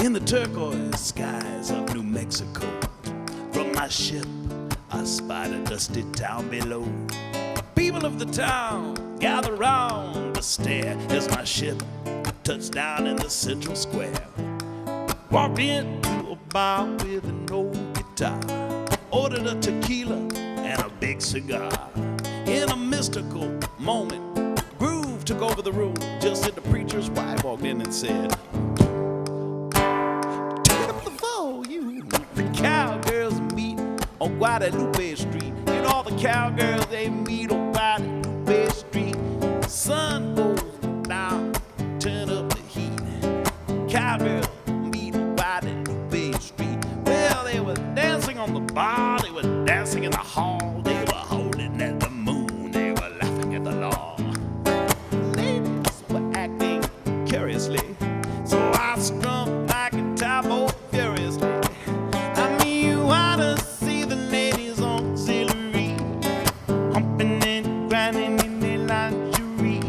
in the turquoise skies of New Mexico. From my ship, I spied a dusty town below. People of the town gather round to stare as my ship touched down in the central square. Walked into a bar with an old guitar, ordered a tequila and a big cigar. In a mystical moment, groove took over the room just as the preacher's wife walked in and said, "Turn up the volume. The cowgirls meet on Guadalupe Street." You know all the cowgirls, they meet on Guadalupe Street. Sun goes down, turn up the heat. Cowgirls meet on Guadalupe Street. Well, they were dancing on the bar, they were dancing in the hall, they were holding at the moon, they were laughing at the law. Ladies were acting curiously, so I strummed my guitar more furiously. I mean, you ought to see the ladies on auxiliary, humping and grinding in their lingerie,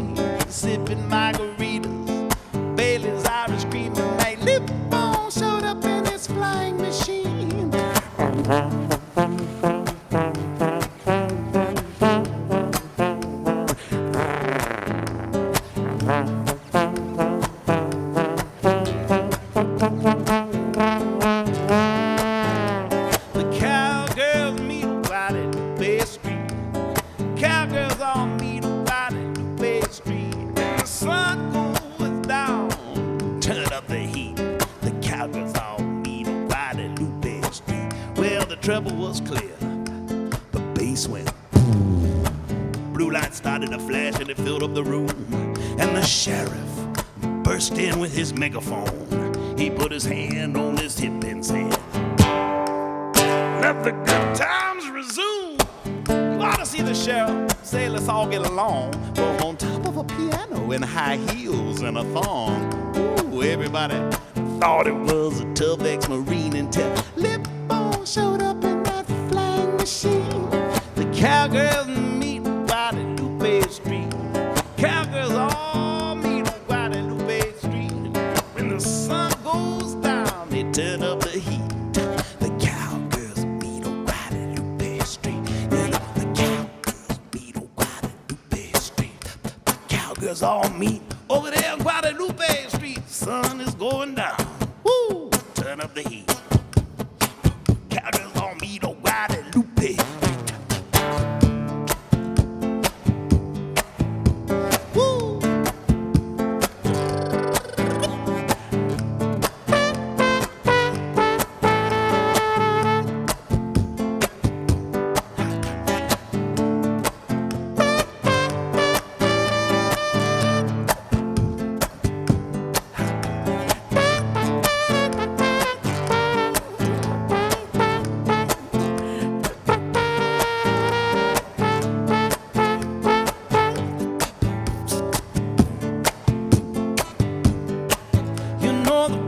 sipping margaritas, Bailey's Irish cream, and like Lipbone showed up in his flying machine. The cowgirls meet on Guadalupe Street. Cowgirls all meet on Guadalupe Street. And the sun goes down, turn up the heat. The cowgirls all meet on Guadalupe Street. Well, the trouble was clear. The bass went boom. Blue lights started to flash and it filled up the room. And the sheriff burst in with his megaphone. He put his hand on his hip and said, "Let the good times resume." You ought to see the sheriff say, "Let's all get along." But on top of a piano in high heels and a thong. Ooh, everybody thought it was a tough ex-Marine until Lipbone showed up in that flying machine. The cowgirls meet on Guadalupe Street. Cowgirls all meet on Guadalupe Street. When the sun goes down, they turn up the heat. The cowgirls meet on Guadalupe Street. You know, the cowgirls meet on Guadalupe Street. The cowgirls all meet over there on Guadalupe Street. Sun is going down. Woo! Turn up the heat. Cowgirls all meet on Guadalupe Street. Woo! You know the